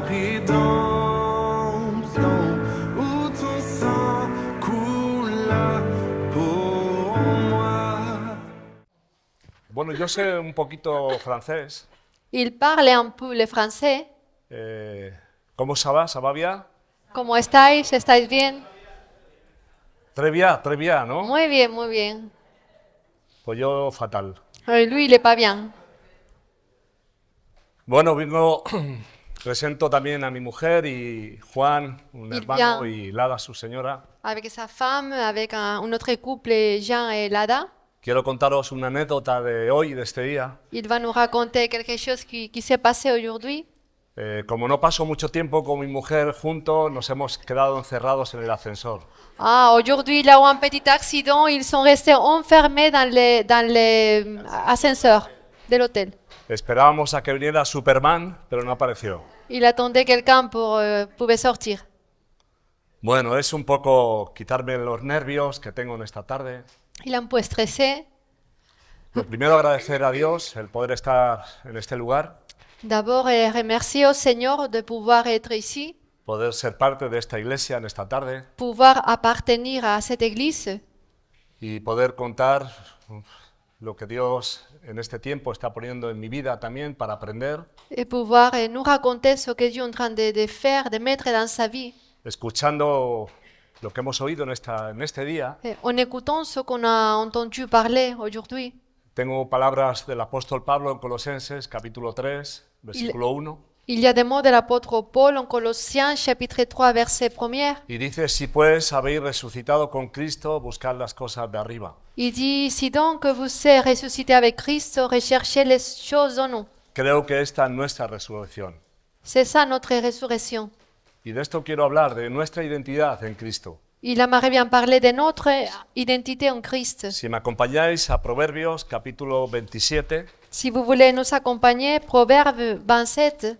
rédemption, où ton sang coula pour moi. Bueno, yo sé un poquito francés. Il parle un peu le français. ¿Cómo ça va? ¿Ça va bien? ¿Cómo estáis? ¿Estáis bien? Très bien, ¿no? Muy bien, muy bien. Pues yo fatal. Lui, il est pas bien. Bueno, presento también a mi mujer y Juan, un Il hermano, vient. y Lada, su señora. Avec sa femme, avec un autre couple, Jean et Lada. Quiero contaros una anécdota de hoy, de este día. Il va nous raconter quelque chose qui s'est passé aujourd'hui. Como no paso mucho tiempo con mi mujer juntos, nos hemos quedado encerrados en el ascensor. Ah, aujourd'hui, il a eu un petit accident. Ils sont restés enfermés dans les ascenseurs de l'hôtel. Esperábamos a que viniera Superman, pero no apareció. Il attendait quelqu'un pour pouvait sortir. Bueno, es un poco quitarme los nervios que tengo en esta tarde. Il est un peu stressé. Lo primero, agradecer a Dios el poder estar en este lugar, D'abord, remercier au Seigneur de pouvoir être ici, poder ser parte de esta iglesia en esta tarde pouvoir appartenir à cette église y poder contar lo que Dios en este tiempo está poniendo en mi vida también para aprender, et pouvoir nous raconter ce que Dieu est en train de faire, de mettre dans sa vie. escuchando lo que hemos oído en este día. Et en écoutant ce qu'on a entendu parler aujourd'hui, Tengo palabras del apóstol Pablo en Colosenses, capítulo 3, versículo 1, il y a des mots de l'apôtre Paul en Colossiens chapitre 3 verset 1er. y dice: si pues habéis resucitado con Cristo, buscad las cosas de arriba. Il dit, si donc vous êtes ressuscité avec Christ, recherchez les choses en nous. Creo que esta es nuestra resurrección. C'est ça notre résurrection. Y de esto quiero hablar, de nuestra identidad en Cristo. Il aimerait bien parler de notre identité en Christ. Si me acompañáis a Proverbios, capítulo 27, Si vous voulez nous accompagner, Proverbe 27,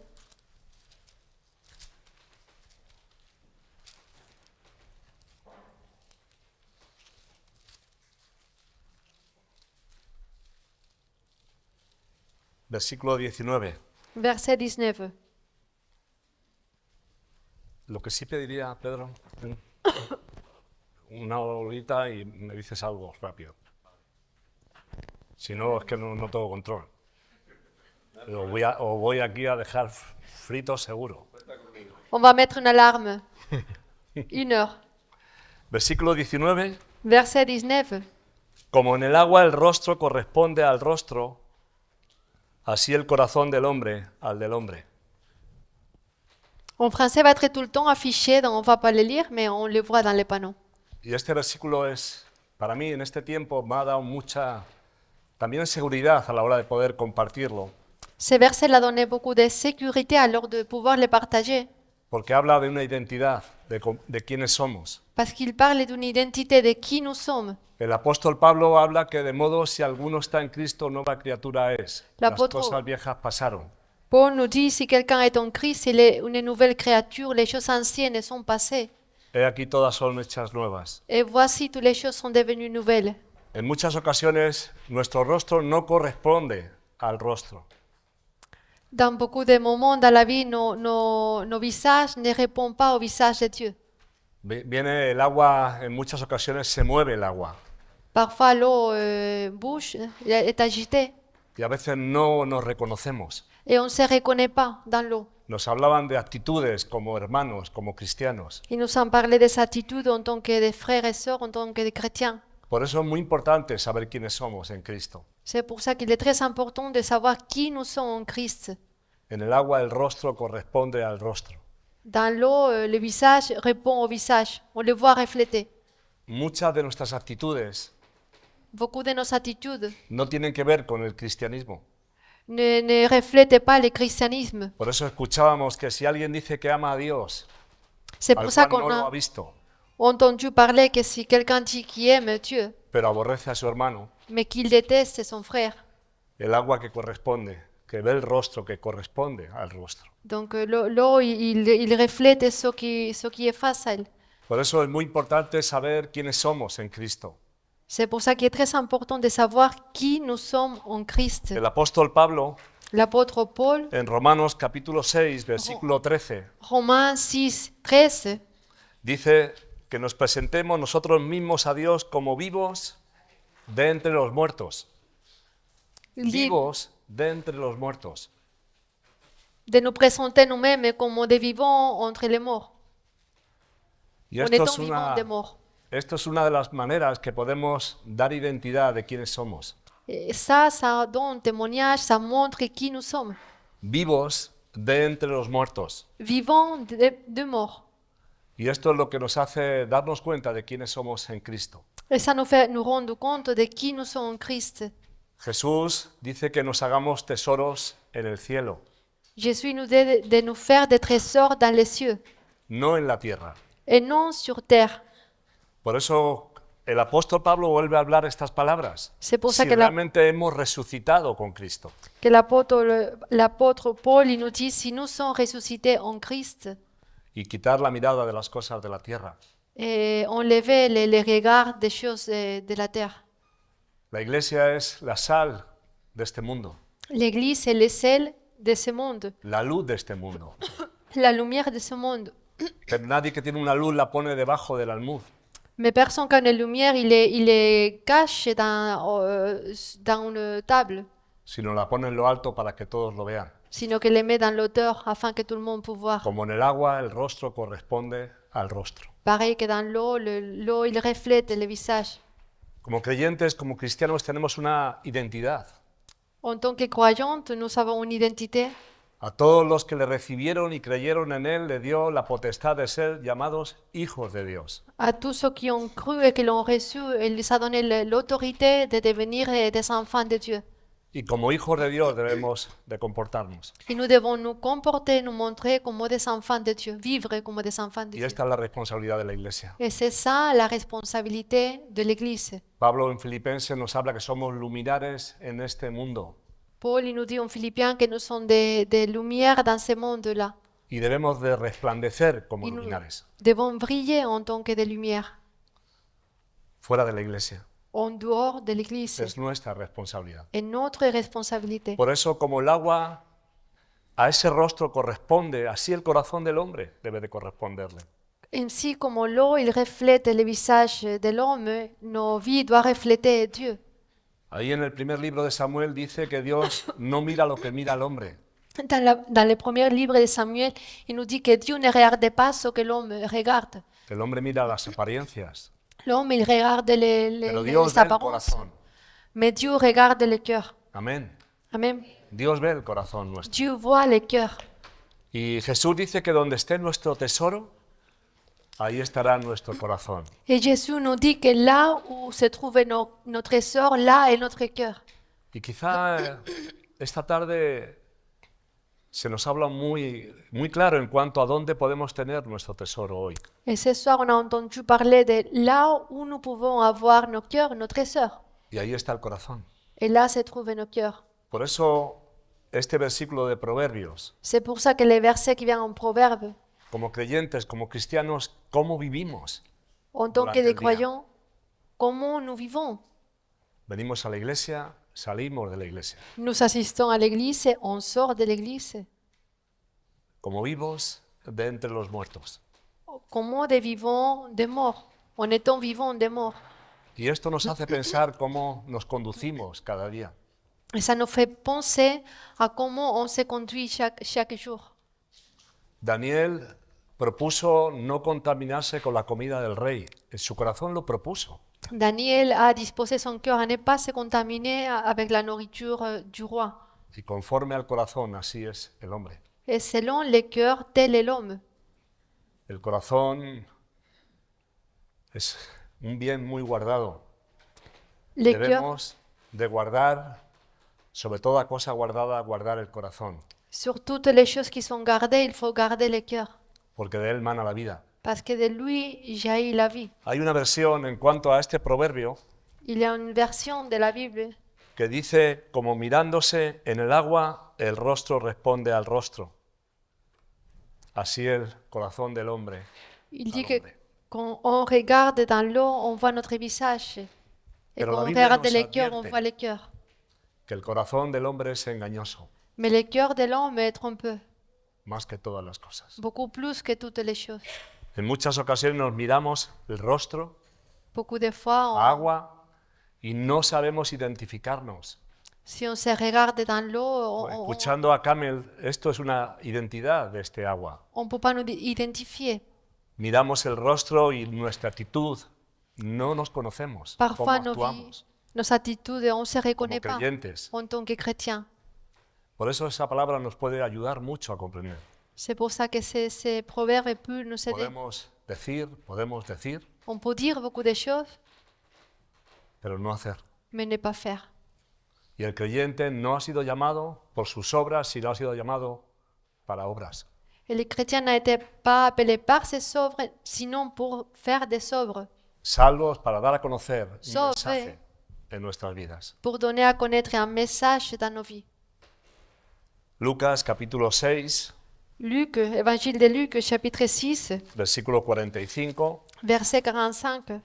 versículo 19. verset 19. Lo que sí pediría, Pedro, una horita y me dices algo rápido. Si no, es que no tengo control. Os voy aquí a dejar fritos seguro. On va mettre une alarme. 1 heure. Versículo 19. Verset 19. Como en el agua el rostro corresponde al rostro, así el corazón del hombre al del hombre. En français va être tout le temps affiché, donc on ne va pas le lire, mais on le voit dans les panneaux. Y este versículo es, para mí, en este tiempo, me ha dado mucha, también seguridad a la hora de poder compartirlo, Ce verset l'a donné beaucoup de sécurité alors de pouvoir le partager, porque habla de una identidad, de quiénes somos. parce qu'il parle d'une identité de qui nous sommes. El apóstol Pablo habla que de modo si alguno está en Cristo, nueva criatura es. El Las apóstol- cosas viejas pasaron. Paul nous dit, si quelqu'un est en Christ, il est une nouvelle créature, les choses anciennes sont passées. He aquí todas son hechas nuevas. Et voici, toutes les choses sont devenues nouvelles. En muchas ocasiones, nuestro rostro no corresponde al rostro. Dans beaucoup de moments dans la vie, nos visages ne répondent pas au visage de Dieu. Viene el agua, en muchas ocasiones se mueve el agua. Parfois, l'eau bouge, est agitée, Y a veces no nos reconocemos. et on ne se reconnaît pas dans l'eau. Nos hablaban de actitudes como hermanos, como cristianos. Ils nous ont parlé de sa attitude en tant que des frères et sœurs, en tant que des chrétiens. Por eso es muy importante saber quiénes somos en Cristo. C'est pour ça qu'il est très important de savoir qui nous sommes en Christ. En el agua el rostro corresponde al rostro. Dans l'eau, le visage répond au visage. On le voit refléter. Muchas de nuestras actitudes Beaucoup de nos attitudes no tienen que ver con el cristianismo. ne reflètent pas le christianisme. Por eso escuchábamos que si alguien dice que ama a Dios, C'est al pour ça cual qu'on no lo ha a visto, entendu parler que si quelqu'un dit qu'il aime Dieu, pero aborrece a su hermano, mais qu'il déteste son frère, el agua que corresponde, que ve el rostro que corresponde al rostro. donc l'eau, il reflète ce qui est face à elle. Por eso es muy importante saber quiénes somos en Cristo. C'est pour ça qu'il est très important de savoir qui nous sommes en Christ. El apóstol Pablo L'apôtre Paul, En Romanos capítulo 6, versículo 13, Romains 6, 13, dice que nos presentemos nosotros mismos a Dios como vivos de entre los muertos. dit Vivos de entre los muertos. de nous présenter nous-mêmes comme des vivants entre les morts, Y en esto étant es vivants des morts. esto es una de las maneras que podemos dar identidad de quiénes somos. Et ça donne témoignage, ça montre qui nous sommes. Vivos de entre los muertos. Vivants de morts. Y esto es lo que nos hace darnos cuenta de quiénes somos en Cristo. Et ça nous fait nous rendre compte de qui nous sommes en Christ. Jesús dice que nos hagamos tesoros en el cielo, Jésus nous dit de nous faire des trésors dans les cieux no en la tierra. et non sur terre. Por eso el apóstol Pablo vuelve a hablar estas palabras. C'est pour ça Si que realmente hemos resucitado con Cristo. Que l'apôtre Paul il nous dit, si nous sommes ressuscités en Christ, Y quitar la mirada de las cosas de la tierra. et enlever les regards des choses de la terre. La iglesia es la sal de este mundo, L'Église est le sel de ce monde, la luz de este mundo. la lumière de ce monde. Pero nadie que tiene una luz la pone debajo del almud, Mais personne qui a une lumière, il est caché dans une table, sino la pone en lo alto para que todos lo vean. sinon qu'il les met dans l'auteur afin que tout le monde puisse voir. Como en el agua, el rostro corresponde al rostro. Pareil que dans l'eau, l'eau, il reflète le visage. Como creyentes, como cristianos, tenemos una identidad. En tant que croyantes, nous avons une identité. A todos los que le recibieron y creyeron en Él, le dio la potestad de ser llamados hijos de Dios. À tous ceux qui ont cru et qui l'ont reçu, il les a donné l'autorité de devenir des enfants de Dieu. Y como hijos de Dios debemos de comportarnos. Et nous devons nous comporter, nous montrer comme des enfants de Dieu, vivre comme des enfants de Y Dieu. esta es la responsabilidad de la iglesia. Et c'est ça la responsabilité de l'Église. Pablo en Filipenses nos habla que somos luminares en este mundo Paul il nous dit en Philippiens que nous sommes des lumières dans ce monde-là. y debemos de resplandecer como Et nous luminares devons briller en tant que des lumières, fuera de la iglesia. en dehors de l'Église. Es nuestra responsabilidad. Et notre responsabilité. Por eso, como el agua a ese rostro corresponde, así el corazón del hombre debe de corresponderle. Ainsi comme l'eau, il reflète le visage de l'homme, nos vies doivent refléter Dieu. Ahí en el primer libro de Samuel dice que Dios no mira lo que mira el hombre, Dans le premier livre de Samuel, il nous dit que Dieu ne regarde pas ce que l'homme regarde. el hombre mira las apariencias, L'homme, il regarde pero Dios les ve el apparences, corazón. mais Dieu regarde le cœur. Amén. Amen. Dios ve el corazón nuestro. Dieu voit le cœur. Y Jesús dice que donde esté nuestro tesoro, ahí estará nuestro corazón. Et Jésus nous dit que là où se trouve nos trésors, là est notre cœur. Y quizá esta tarde se nos habla muy claro en cuanto a dónde podemos tener nuestro tesoro hoy. Et ce soir, on a entendu parler de là où nous pouvons avoir nos cœurs, nos trésors. Y ahí está el corazón. Et là se trouvent nos cœurs. Por eso este versículo de Proverbios, C'est pour ça que les versets qui viennent en Proverbe, como creyentes, como cristianos, ¿cómo vivimos? en tant Durante que des el día. croyants, comment nous vivons. Venimos a la iglesia, salimos de la iglesia. Nous assistons à l'église et on sort de l'église. Como vivos de entre los muertos. Comment des vivants des morts, en étant vivants des morts. Y esto nos hace pensar cómo nos conducimos cada día. Et ça nous fait penser à comment on se conduit chaque jour. Daniel propuso no contaminarse con la comida del rey. En su corazón lo propuso. Daniel a disposé son cœur à ne pas se contaminer avec la nourriture du roi. Y conforme al corazón, así es el hombre. Et selon le cœur, tel est l'homme. El corazón es un bien muy guardado. Le cœur, Debemos de guardar, sobre toda cosa guardada, guardar el corazón, sur toutes les choses qui sont gardées, il faut garder le cœur. porque de él mana la vida. Parce que de lui jaillit la vie. Hay una versión en cuanto a este proverbio Il y a une version de la Bible que dice, como mirándose en el agua, el rostro responde al rostro. Así el corazón del hombre. Il dit al que hombre. quand on regarde dans l'eau, on voit notre visage. Et Pero quand la on Biblia regarde nos les cœurs, on advierte voit les cœurs. Que el corazón del hombre es engañoso. Mais le cœur de l'homme est trompeux, más que todas las cosas. beaucoup plus que toutes les choses. En muchas ocasiones nos miramos el rostro, Beaucoup de fois, agua, y no sabemos identificarnos. si on se regarde dans l'eau, Escuchando a Camel, esto es una identidad de este agua. on ne peut pas nous identifier. Miramos el rostro y nuestra actitud, no nos conocemos. ¿Cómo Parfois, nos actuamos vies, nos attitudes, on ne se como reconnaît pas creyentes? en tant que chrétien. Por eso esa palabra nos puede ayudar mucho a comprender. C'est pour ça que ces proverbes peuvent nous aider. Podemos decir, On peut dire beaucoup de choses, pero no hacer. mais ne pas faire. Y el creyente no ha sido llamado por sus obras, sino ha sido llamado para obras. Et le chrétien n'a été pas appelé par ses œuvres, sinon pour faire des œuvres, Salvos para dar a conocer un Salve. mensaje en nuestras vidas. pour donner à connaître un message dans nos vies. Lucas capítulo 6, Luc, évangile de Luc, chapitre 6, versículo 45. verset 45.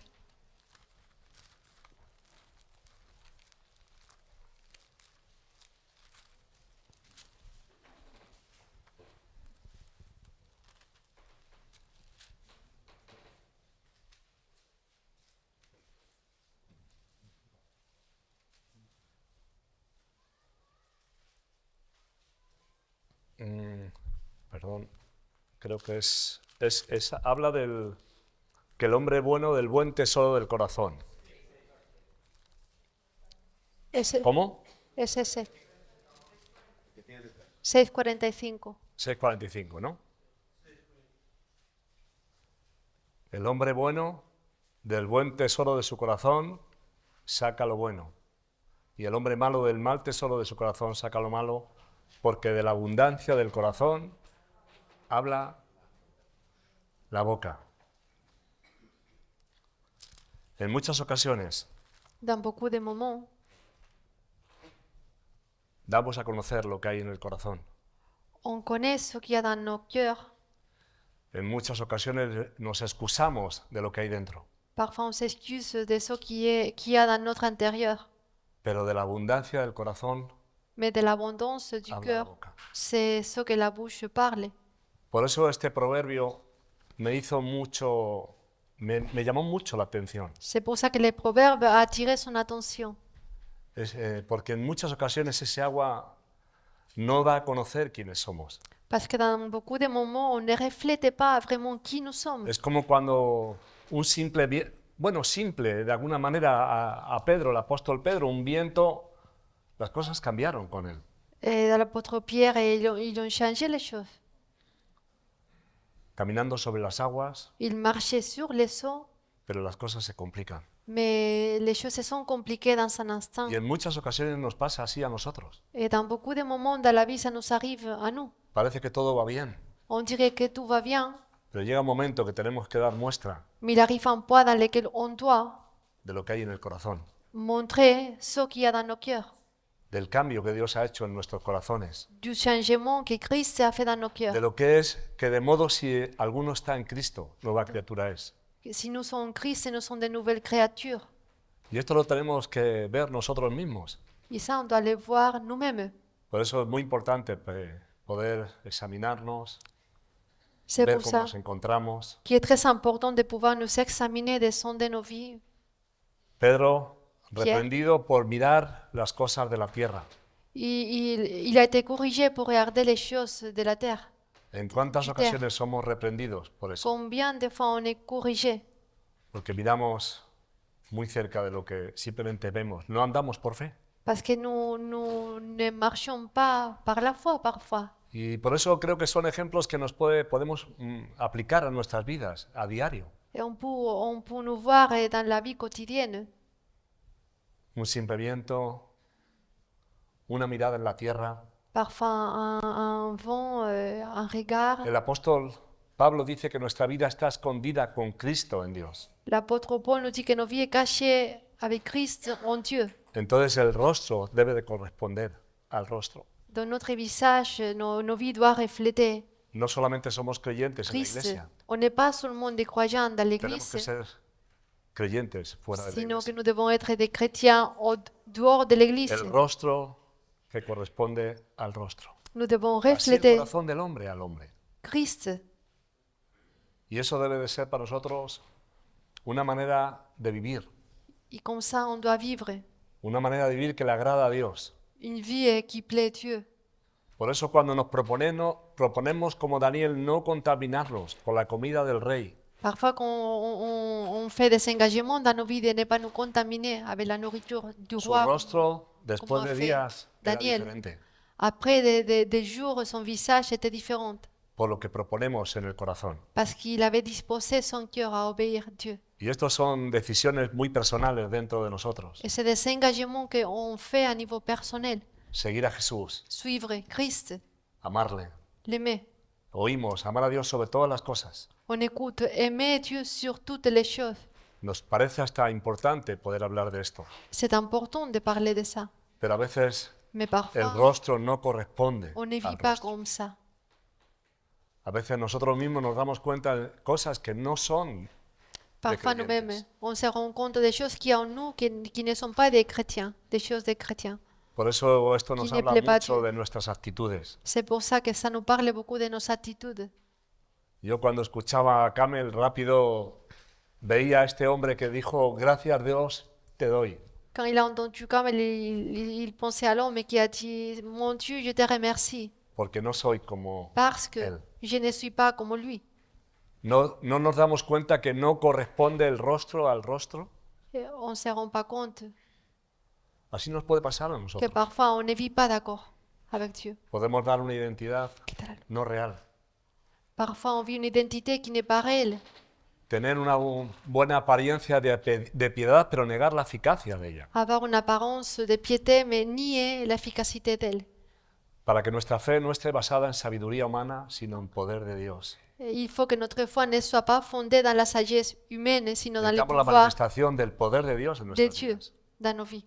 Perdón, creo que habla que el hombre bueno del buen tesoro del corazón. Ese, ¿Cómo? es ese. 6:45. 6:45, ¿no? El hombre bueno del buen tesoro de su corazón saca lo bueno. Y el hombre malo del mal tesoro de su corazón saca lo malo, porque de la abundancia del corazón habla la boca. En muchas ocasiones Dans beaucoup de moments, damos a conocer lo que hay en el corazón. on connaît ce qu'il y a dans nos cœurs. En muchas ocasiones nos excusamos de lo que hay dentro, Parfois, on s'excuse de ce qu'il y a dans notre intérieur. pero de la abundancia del corazón Mais de l'abondance du habla la cœur, boca. c'est ce que la bouche parle. Por eso este proverbio me llamó mucho la atención, C'est pour ça que le proverbe a attiré son attention. porque en muchas ocasiones ese agua no da a conocer quiénes somos. Parce que dans beaucoup de moments, on ne reflète pas vraiment qui nous sommes. Es como cuando un simple de alguna manera a Pedro, el apóstol Pedro, un viento, las cosas cambiaron con él. Et dans l'apôtre Pierre, ils ont changé les choses. Caminando sobre las aguas, Ils marchaient sur les eaux, pero las cosas se complican. mais les choses se sont compliquées dans un instant. Y en muchas ocasiones nos pasa así a nosotros. Et dans beaucoup de moments dans la vie, ça nous arrive à nous. Parece que todo va bien, On dirait que tout va bien, pero llega un momento que tenemos que dar muestra mais il arrive un point dans lequel on doit de lo que hay en el corazón, montrer ce qu'il y a dans nos cœurs, del cambio que Dios ha hecho en nuestros corazones, du changement que Christ a fait dans nos cœurs. de lo que es que de modo si alguno está en Cristo, nueva criatura es. Que si nous sommes en Christ, nous sommes de nouvelles créatures. Y esto lo tenemos que ver nosotros mismos. Et ça, on doit le voir nous-mêmes. Por eso es muy importante poder examinarnos, C'est ver pour cómo ça nos encontramos. qu'il est très important de pouvoir nous examiner, de sonder nos vies. Pedro, reprendido por mirar las cosas de la tierra. Il a été corrigé pour regarder les choses de la terre. ¿En cuántas Peter. ocasiones somos reprendidos por eso? Combien de fois on est corrigé? Porque miramos muy cerca de lo que simplemente vemos. No andamos por fe. Parce que nous ne marchons pas par la foi parfois. Y por eso creo que son ejemplos que podemos aplicar a nuestras vidas a diario. Et on peut nous voir dans la vie quotidienne. Un simple viento, una mirada en la tierra. Parfois un vent, un regard. El apóstol Pablo dice que nuestra vida está escondida con Cristo en Dios. L'apôtre Paul nous dit que nos vies est cachée avec Christ en Dieu. Entonces el rostro debe de corresponder al rostro. Dans notre visage, nos vies doivent refléter No solamente somos creyentes en la Christ. iglesia, On n'est pas seulement des croyants dans tenemos que l'église, ser creyentes fuera de la sinon que iglesia. nous devons être des chrétiens dehors de l'église. El rostro que corresponde al rostro. Nous devons Así el refléter corazón del hombre al hombre. Christ. Y eso debe de ser para nosotros una manera de vivir, Et comme ça, on doit vivre una manera de vivir que le agrada a Dios. une vie qui plaît Dieu. Por eso cuando nos proponemos como Daniel no contaminarlos con la comida del rey, Parfois, quand on fait des engagements dans nos vies de ne pas nous contaminer avec la nourriture du su roi, rostro después como de fe días era Daniel. diferente après des jours, son visage était différent por lo que proponemos en el corazón. parce qu'il avait disposé son cœur à obéir à Dieu. Y estos son decisiones muy personales dentro de nosotros. Et c'est des engagements qu'on fait à niveau personnel. Seguir a Jesús, Suivre Christ, amarle. l'aimer. Oímos amar a Dios sobre todas las cosas. On écoute, aimer Dieu sur toutes les choses. Nos parece hasta importante poder hablar de esto, C'est important de parler de ça. pero a veces Mais el parfois, rostro no corresponde on ne al vit pas rostro. comme ça. A veces nosotros mismos nos damos cuenta de cosas que no son Parfois creyentes. nous-mêmes, on se rend compte des choses qui en nous qui ne sont pas des chrétiens, des choses des chrétiens. Por eso esto nos Qui ne habla plaît pas mucho Dieu. de nuestras actitudes. C'est pour ça que ça nous parle beaucoup de nos attitudes. Yo cuando escuchaba a Camel rápido veía a este hombre que dijo, gracias Dios te doy. Quand il a entendu comme il pensait à l'homme qui a dit, mon Dieu, je te remercie Porque no soy como parce que él. je ne suis pas comme lui. No nos damos cuenta que no corresponde el rostro al rostro. Et on ne se rend pas compte Así nos puede pasar a que nosotros. parfois on ne vit pas d'accord avec Dieu. Podemos dar una identidad ¿Qué tal? no real. Parfois on vit une identité qui n'est pas réelle. Tener una buena apariencia de piedad, pero negar la eficacia de ella. Avoir une apparence de piété, mais nier l'efficacité d'elle. Para que nuestra fe no esté basada en sabiduría humana, sino en poder de Dios. Et il faut que notre foi ne soit pas fondée dans la sagesse humaine, sinon dans le Necesitamos la pouvoir manifestación del poder de Dios en de nuestras Dieu vidas. dans nos vies.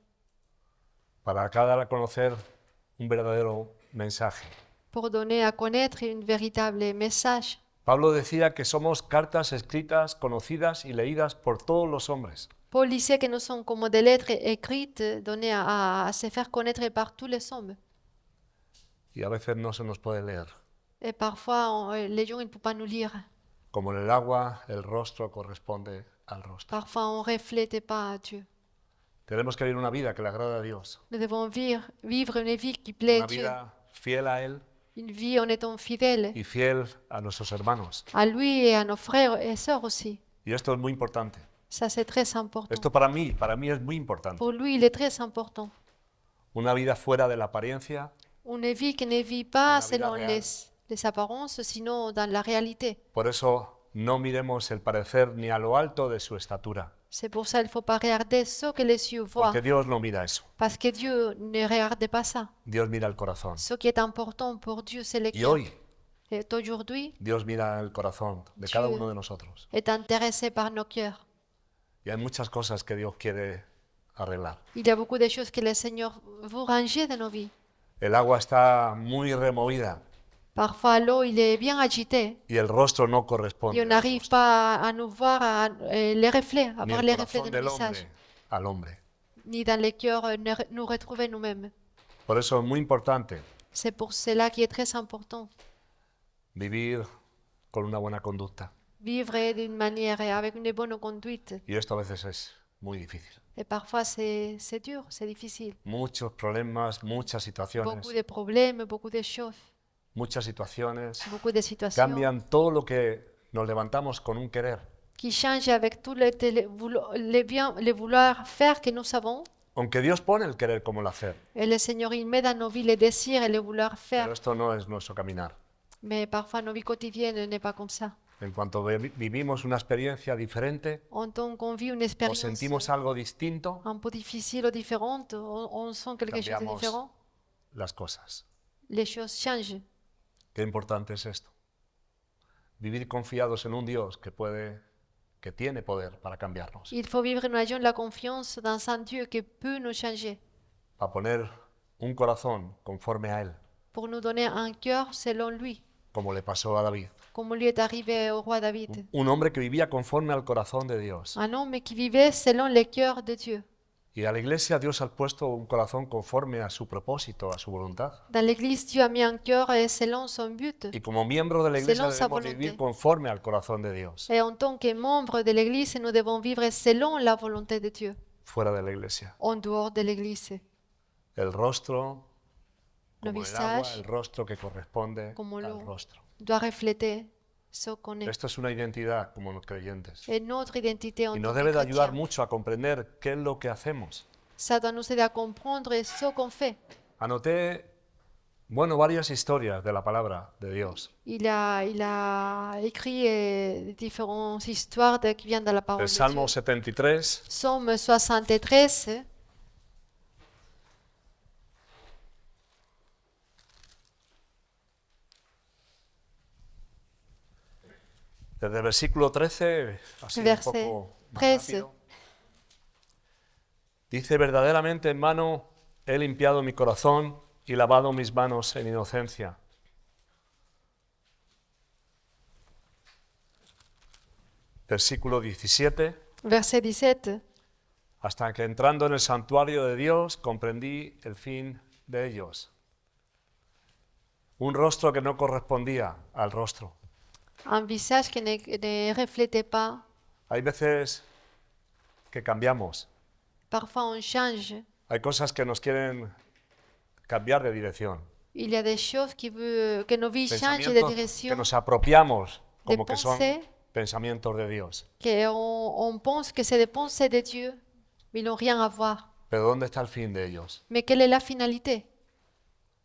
Para cada conocer un verdadero mensaje. Pour donner à connaître un véritable message. Pablo decía que somos cartas escritas, conocidas y leídas por todos los hombres. Paul disait que nous sommes comme des lettres écrites données à se faire connaître par tous les hommes. Y a veces no se nos puede leer. Et parfois, les gens ne peuvent pas nous lire. Como en el agua, el rostro corresponde al rostro. Parfois, on ne reflète pas à Dieu. Tenemos que vivir una vida que le agrada a Dios. Nous devons vivre une vie qui plaît Una à Dieu. vida fiel a Él Une vie en étant fidèle y fiel a nuestros hermanos. à lui et à nos frères et sœurs aussi. Y esto es muy importante. Ça, c'est très important. Esto para mí es muy importante. Pour lui, il est très important. Una vida fuera de la apariencia, Une vie qui ne vit pas Una vida selon real. les apparences, sinon dans la réalité. por eso no miremos el parecer ni a lo alto de su estatura, C'est pour ça qu'il ne faut pas regarder ce que les yeux voient, porque Dios no mira eso. parce que Dieu ne regarde pas ça. Dios mira el corazón. Ce qui est important pour Dieu, c'est le Y cœur. hoy Et aujourd'hui, Dios mira el corazón de cada uno de nosotros. est intéressé par nos cœurs. Y hay muchas cosas que Dios quiere arreglar. Il y a beaucoup de choses que le Seigneur veut ranger dans nos vies. El agua está muy removida Parfois, l'eau, il est bien agité y el rostro no et corresponde on n'arrive pas à nous voir les reflets, à ni voir el les reflets corazón de nos del visages, hombre al hombre. ni dans les cœurs nous retrouver nous-mêmes. Por eso es muy importante C'est pour cela qu'il est très important vivir con una buena conducta. vivre d'une manière et avec une bonne conduite. Y esto a veces es muy difícil. Et parfois, c'est dur, c'est difficile. Muchos problemas, muchas situaciones, Beaucoup de problèmes, beaucoup de choses, muchas situaciones beaucoup de situations cambian todo lo que nos levantamos con un querer. qui changent avec tout le vouloir faire que nous savons. Aunque Dios pone el querer como el hacer, Et le Seigneur, il met dans nos vies les désirs et le vouloir faire. pero esto no es nuestro caminar. Mais parfois, nos vies quotidiennes n'est pas comme ça. En cuanto vivimos una experiencia diferente En tant qu'on vit une o expérience sentimos algo distinto, un peu difficile ou différente, on sent quelque chose de cambiamos différent, las cosas. les choses changent. Qué importante es esto. Vivir confiados en un Dios que tiene poder para cambiarnos, Il faut vivre en ayant la confiance dans un Dieu qui peut nous changer, para poner un corazón conforme a Él, pour nous donner un cœur selon lui, como le pasó a David. comme lui est arrivé au roi David. Un hombre que vivía conforme al corazón de Dios Un homme qui vivait selon le cœur de Dieu. Y a la iglesia Dios ha puesto un corazón conforme a su propósito, a su voluntad. Dans l'Église, Dieu a mis un cœur selon son but. Y como miembros de la iglesia Selon sa debemos volonté. vivir conforme al corazón de Dios, Et en tant que membre de l'Église, nous devons vivre selon la volonté de Dieu, fuera de la iglesia. en dehors de l'Église. El rostro, Le como el agua, visage, el rostro que corresponde como al l'eau. rostro. Doit refléter ce qu'on est. Esto es una identidad como los creyentes. Et notre identité en Y tant nos que debe de ayudar chrétien. mucho a comprender qué es lo que hacemos. Ça doit nous aider à comprendre ce qu'on fait. Anoté, bueno, varias historias de la palabra de Dios. Il a écrit différentes histoires qui viennent de la parole El de Salmo Dieu. 73, Psaume 73, desde el versículo 13, así un Verset poco más 13. rápido. Dice, verdaderamente en mano he limpiado mi corazón y lavado mis manos en inocencia. Versículo 17. verset 17. Hasta que entrando en el santuario de Dios comprendí el fin de ellos. Un rostro que no correspondía al rostro. Un visage qui ne reflétait pas. Hay veces que cambiamos. Parfois, on change. Hay cosas que nos quieren cambiar de dirección. Il y a des choses que nos vies changent de Pensamientos que direction, nos apropiamos como de que son pensées. pensamientos de Dios. On pense que c'est des pensées de Dieu, mais ils n'ont rien à voir. Pero ¿dónde está el fin de ellos? Mais quelle est la finalité?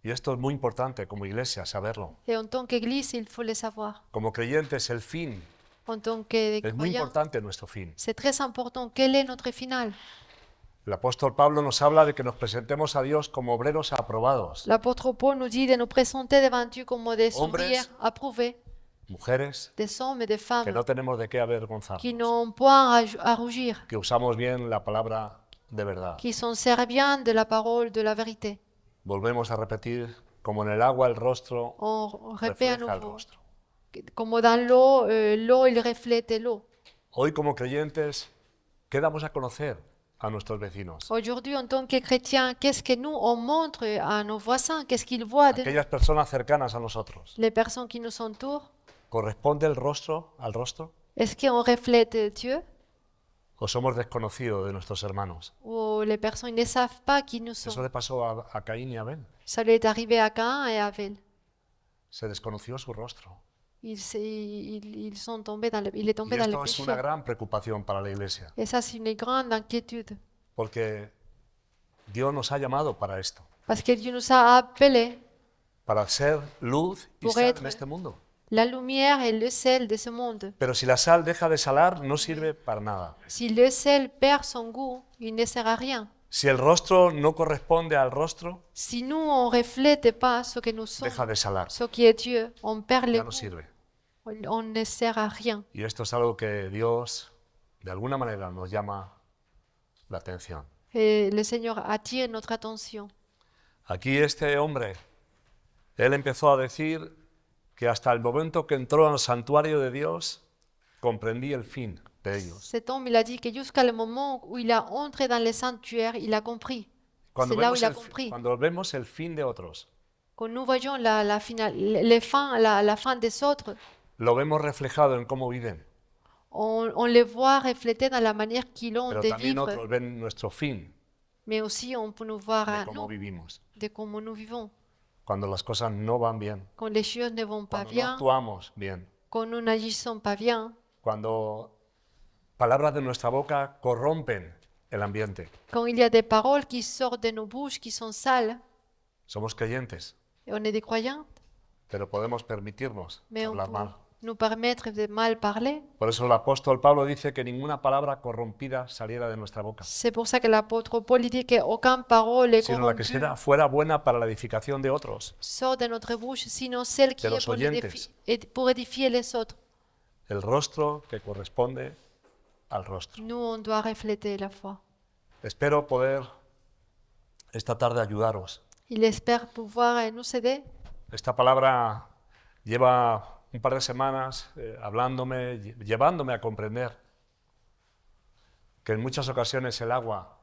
Y esto es muy importante como iglesia, saberlo. Et en tant qu'Église, il faut le savoir. Como creyentes, el fin En tant que es muy croyants, importante, nuestro fin. c'est très important. Quel est notre final? El apóstol Pablo nos habla de que nos presentemos a Dios como obreros aprobados. L'apôtre Paul nous dit de nous présenter devant Dieu comme des Hombres. ouvriers approuvés, Mujeres des hommes et des que femmes no tenemos de qué avergonzarnos. qui n'ont point à rougir, Que usamos bien la palabra de verdad. qui sont serviants de la parole de la vérité. Volvemos a repetir, como en el agua el rostro On répète à refleja el nouveau. rostro. Comme dans l'eau, l'eau, il reflète l'eau. Hoy como creyentes, ¿qué damos a conocer a nuestros vecinos? Aujourd'hui, en tant que chrétiens, qu'est-ce que nous, on montre à nos voisins? Qu'est-ce qu'ils voient de nous? Aquellas personas cercanas a nosotros. Les personnes qui nous entourent? ¿Corresponde el rostro al rostro? Est-ce qu'on reflète Dieu? ¿O somos desconocidos de nuestros hermanos? Ou les personnes ne savent pas qui nous Eso sommes? le pasó a Caín y a Abel. Ça lui est arrivé à Caïn et à Abel. Se desconoció su rostro. Ils sont tombés il est Y tombé dans le esto es péché. una gran preocupación para la iglesia. Et ça, c'est une grande inquiétude. Porque Dios nos ha llamado para esto. Parce que Dieu nous a appelés Para ser luz y Pour sal être- en este mundo. la lumière et le sel de ce monde. Pero si la sal deja de salar, no sirve para nada. Si le sel perd son goût, il ne sert à rien. Si el rostro no corresponde al rostro, Si nous, on ne reflète pas ce que nous sommes, deja de salar. ce qui est Dieu, on perd le Ya no goût. sirve. On ne sert à rien. Y esto es algo que Dios, de alguna manera, nos llama la atención. Et le Seigneur attire notre attention. Aquí este hombre, él empezó a decir que hasta el momento que entró al santuario de Dios, comprendí el fin de ellos. Cet homme, il a dit que jusqu'à le moment où il a entré dans le sanctuaire, il a compris. Cuando C'est là où vemos, il a el, compris. cuando vemos el fin de otros, Quand nous voyons la fin des autres, lo vemos reflejado en cómo viven, on les voit refléter dans la manière qu'ils ont pero de también vivre, otros ven nuestro fin mais aussi on peut nous voir de à cómo nous, vivimos. de comment nous vivons. Cuando las cosas no van bien, Quand les choses ne vont pas cuando no bien, actuamos bien, quand nous n'agissons pas bien, cuando palabras de nuestra boca corrompen el ambiente. quand il y a des paroles qui sortent de nos bouches qui sont sales, Somos creyentes, et on est des croyants, pero podemos permitirnos mais on hablar peut mal. nous permettre de mal parler. Por eso el apóstol Pablo dice que ninguna palabra corrompida saliera de nuestra boca, C'est pour ça que l'apôtre Paul il dit qu'aucune parole est sino la que corrompue fuera buena para la edificación de otros. sort de notre bouche, sinon celle qui De est los pour, oyentes. pour édifier les autres. El rostro que corresponde al rostro. Nous, on doit refléter la foi. Espero poder esta tarde ayudaros. Il espère pouvoir nous aider. Esta palabra lleva un par de semanas hablándome, llevándome a comprender que en muchas ocasiones el agua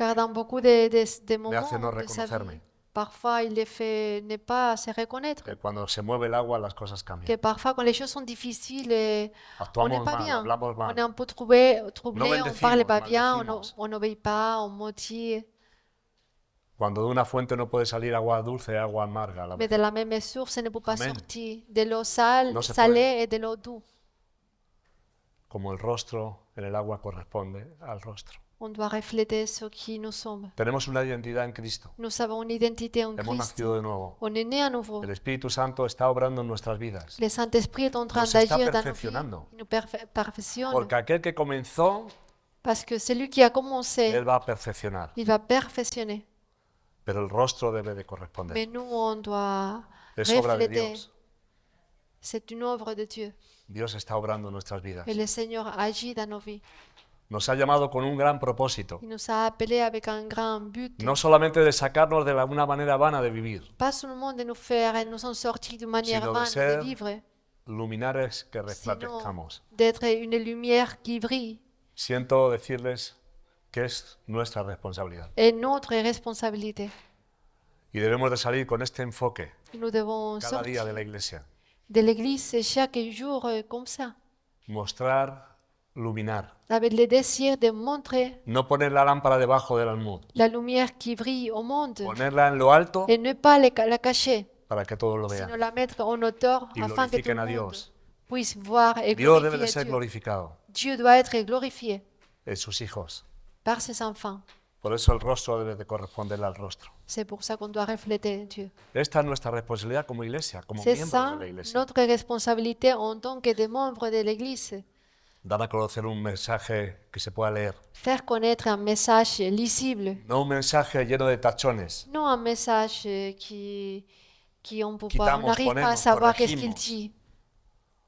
Car dans beaucoup de me hace no moments de sa vie, reconocerme. parfois il les fait ne pas se reconnaître. Que cuando se mueve el agua las cosas Que cambian. parfois, quand les choses sont difficiles, on n'est Actuamos pas mal, bien. hablamos On est mal. un peu troublé, on bendecimos, parle pas bien, maldecimos. on n'obéit pas, on maudit. Cuando de una fuente no puede salir agua dulce, agua amarga. a la Mais vez. de la même source ne peut pas Amen. sortir de l'eau No se salée et de l'eau douce. Como el rostro en el agua corresponde al rostro. On doit refléter ce qui nous sommes. Tenemos una identidad en Cristo. Nous avons une identité en Hemos Christ. nacido de nuevo. On est né à nouveau. El Espíritu Santo está obrando en nuestras vidas. Le Saint-Esprit est en train Nos está d'agir dans nos vies. perfeccionando. Il nous perfectionne. Porque aquel que comenzó, Parce que celui qui a commencé, Él va a perfeccionar. il va perfectionner. Pero el rostro debe de Mais corresponder. nous, on doit Es obra de refléter. Dios. C'est une œuvre de Dieu. Dios está obrando en nuestras vidas. Et le Seigneur agit dans nos vies. Nos ha llamado con un gran propósito. Il nous a appelés avec un grand but. No solamente de sacarnos de una manera vana de vivir, Pas seulement de nous faire nous en sortir d'une manière Sino de vaine ser de vivre, luminares que sinon resplandezcamos. d'être une lumière qui brille. Siento decirles que es nuestra responsabilidad. Et notre responsabilité. Y debemos de salir con este enfoque Nous devons cada día sortir de la iglesia. de l'église chaque jour comme ça, Mostrar, luminar. avec le désir de montrer No poner la lámpara debajo del almud. la lumière qui brille au monde Ponerla en lo alto et ne pas la cacher, para que todos lo sinon vean. la mettre en hauteur Y afin que tout glorifiquen le a monde Dios. puisse voir et Dios debe de glorifier ser Dieu. glorificado Dieu doit être glorifié en sus hijos. par ses enfants. Por eso el rostro debe de corresponderle al rostro. C'est pour ça qu'on doit refléter Dieu. Esta es nuestra responsabilidad como iglesia, como C'est miembros ça de la iglesia. notre responsabilité en tant que des membres de l'Église. Dar a conocer un mensaje que se pueda leer. Faire connaître un message lisible, No un mensaje lleno de tachones. non un message qui on peut pas, Quitamos, on n'arrive pas à ponemos, savoir qu'est-ce qu'il corregimos. dit.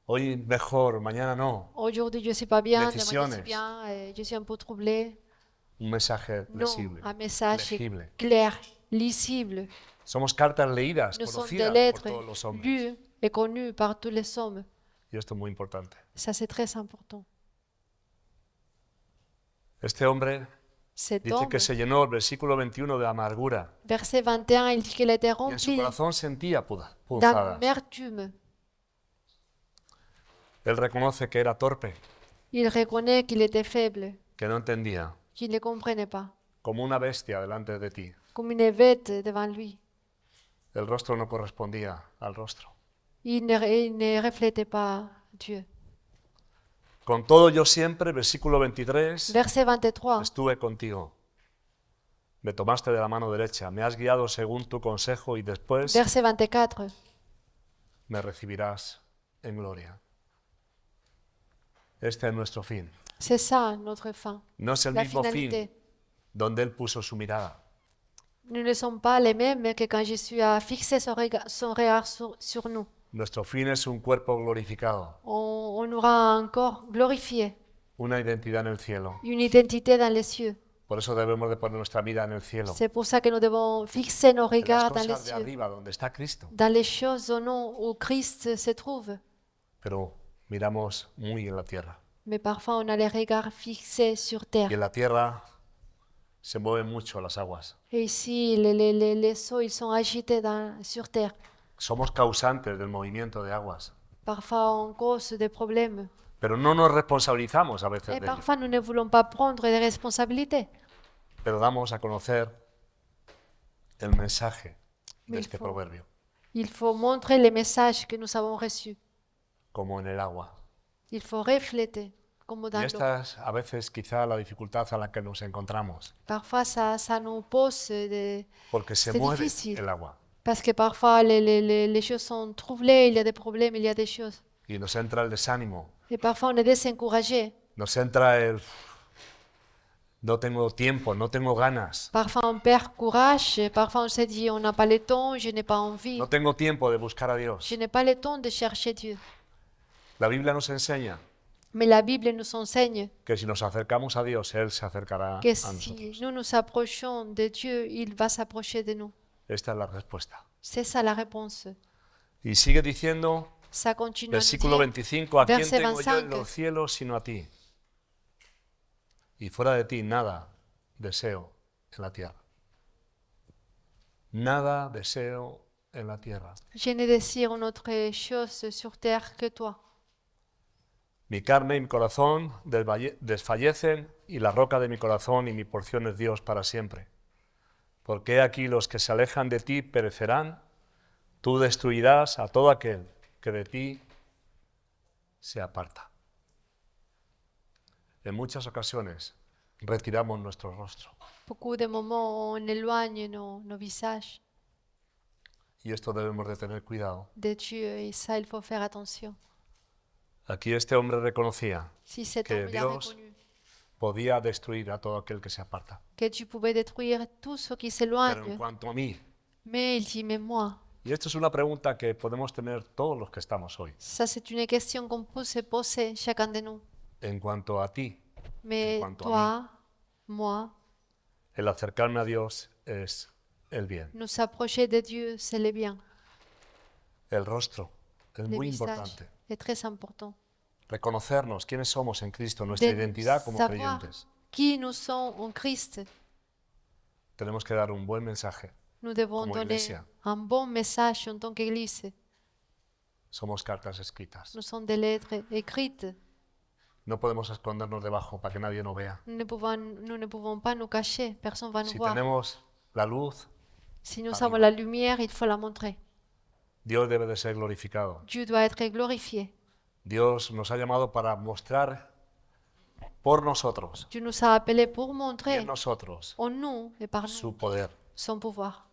Hoy mejor, mañana no. Aujourd'hui, je suis pas bien, demain, je Decisiones. suis bien, je suis un peu troublé. Un mensaje Non, legible, un message legible. clair, lisible. Somos cartas leídas, Nous sommes des conocidas por lettres todos los hombres. lues et connues par tous les hommes. Y esto es muy importante. Ça, c'est très important. Este hombre Cet dice homme, que se llenó, el versículo 21, de amargura. verset 21, il dit qu'il était Y en su rempli corazón sentía punzadas. d'amertume. Él reconoce que era torpe, Il reconnaît qu'il était faible, que no entendía, qu'il ne comprenait pas, como una bestia delante de ti. comme une bête devant lui. El rostro no correspondía al rostro. Il ne reflétait pas Dieu. Con todo yo siempre, versículo 23, Verset 23. estuve contigo. Me tomaste de la mano derecha, me has guiado según tu consejo y después Verset 24. me recibirás en gloria. Este es nuestro fin. C'est ça notre fin. No es el La mismo fin finalité. donde Él puso su mirada. Nous ne sommes pas les mêmes que quand Jésus a fixé son regard sur nous. Nuestro fin es un cuerpo glorificado, On aura un corps glorifié, una identidad en el cielo. une identité dans les cieux. Por eso debemos de poner nuestra mira en el cielo, C'est pour ça que nous devons fixer nos en las regards dans les cosas de cieux, arriba, donde está Cristo. dans les choses au nom où Christ se trouve. Pero miramos muy en la tierra. Mais parfois, on a les regards fixés sur terre. Y en la tierra se mueven mucho las aguas. Et ici, les eaux, ils sont agités sur terre. Somos causantes del movimiento de aguas, Parfois, on cause des problèmes. pero no nos responsabilizamos a veces Et de ello. parfois, nous ne voulons pas prendre des responsabilités. Pero damos a conocer el mensaje de Mais este proverbio, il faut montrer les messages que nous avons reçus. como en el agua. Il faut refléter, comme dans Y l'eau. esta es a veces quizá la dificultad a la que nos encontramos, Parfois, ça nous pose des... porque se C'est mueve difícil. el agua Parce que parfois, les choses sont troublées, il y a des problèmes, il y a des choses. y nos entra el desánimo, Et parfois, on est désencouragé. nos entra el no tengo tiempo, no tengo ganas, Parfois, on perd courage. Parfois, on se dit, on n'a pas le temps, je n'ai pas envie. no tengo tiempo de buscar a Dios. Je n'ai pas le temps de chercher Dieu. La Biblia nos enseña Mais la Bible nous enseigne que si nos acercamos a Dios, Él se acercará que a si nosotros. nous nous approchons de Dieu, il va s'approcher de nous. Esta es la respuesta. C'est ça la réponse. Y sigue diciendo, Ça continue à nous versículo dire, 25, ¿a quién verset tengo yo en 25. los cielos sino a ti? Y fuera de ti nada deseo en la tierra. Nada deseo en la tierra. Je ne désire une autre chose sur terre que toi. Mi carne y mi corazón desfallecen, y la roca de mi corazón y mi porción es Dios para siempre. Porque he aquí los que se alejan de ti perecerán, tú destruirás a todo aquel que de ti se aparta. En muchas ocasiones retiramos nuestro rostro, Beaucoup de moments, on éloigne nos visages y esto debemos de tener cuidado. de Dieu et ça, il faut faire attention. Aquí este hombre reconocía Si cet que homme il a Dios reconnu podía destruir a todo aquel que se aparta. que tu pouvais détruire tout ce qui Pero en s'éloigne, cuanto a mí, mais il dit, mais moi, y esto es una pregunta que podemos tener todos los que estamos hoy, ça c'est une question qu'on peut se poser chacun de nous. en cuanto a ti, Mais cuanto a toi, moi, el acercarme a Dios es el bien. nous approcher de Dieu, c'est le bien. El rostro es Le muy visage importante. est très important. Reconocernos quiénes somos en Cristo, nuestra De identidad como savoir creyentes. qui nous sommes en Christ. Tenemos que dar un buen mensaje. Nous devons Como donner iglesia. un bon message en tant qu'Église. Somos cartas escritas. Nous sommes des lettres écrites. No podemos escondernos debajo para que nadie nos vea. Nous ne pouvons pas nous cacher. Personne ne va nous Si voir. tenemos la luz, Si nous avons la lumière, il faut la montrer. Dios debe de ser glorificado. Dieu doit être glorifié. Dios nos ha llamado para mostrar por nosotros, Dieu nous a appelés pour y montrer en nosotros, en nous et par nous su poder. son pouvoir.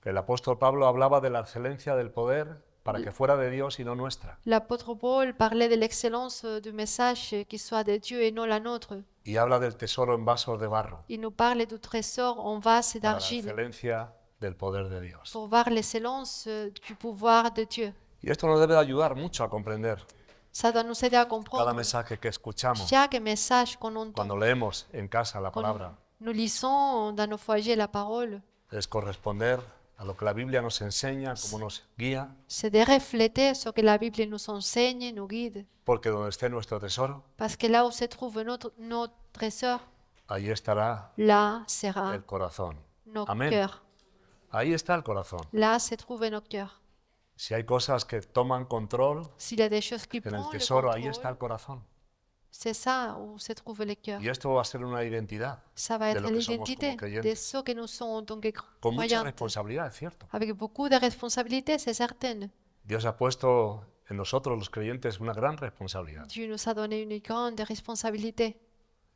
El apóstol Pablo hablaba de la excelencia del poder para que fuera de Dios y no nuestra. L'apôtre Paul parlait de l'excellence du message qui soit de Dieu et non la nôtre. Y habla del tesoro en vasos de barro, Il nous parle du trésor en vase para la d'argile excelencia del poder de Dios. pour voir l'excellence du pouvoir de Dieu. Y esto nos debe de ayudar mucho a comprender Ça doit nous aider à cada comprendre mensaje que escuchamos, chaque message qu'on entend. cuando leemos en casa la Quand palabra. nous lisons dans nos foyers la parole, Es corresponder a lo que la Biblia nos enseña, cómo nos guía, c'est de refléter ce que la Bible nous enseigne, nous guide. porque donde esté nuestro tesoro, Parce que là où se trouve notre trésor, ahí estará là sera el corazón. nos Amén. cœurs. Ahí está el corazón. Là se trouve nos cœurs. Si hay cosas que toman control S'il y a des choses qui en el prennent le tesoro, ahí está contrôle, el corazón. c'est ça où se trouve le cœur. Y esto va a ser una identidad Ça va de être lo que somos l'identité como creyentes. de ce que nous sommes en tant que Con mucha croyants. responsabilidad, es cierto. Avec beaucoup de responsabilités, c'est certain. Dios ha puesto en nosotros, los creyentes, una gran responsabilidad. Dieu nous a donné une grande responsabilité.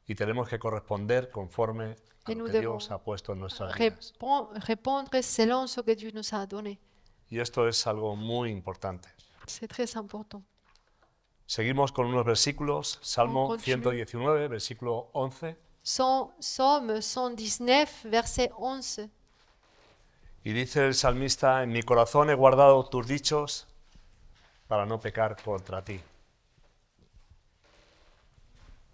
Y tenemos que corresponder conforme a Et lo nous que devons Dios ha puesto en nuestras vidas. Répondre selon ce que Dieu nous a donné. Y esto es algo muy importante. C'est très important. Seguimos con unos versículos. Salmo continúe. 119, versículo 11. Psaume 119, verset 11. Y dice el salmista, en mi corazón he guardado tus dichos para no pecar contra ti.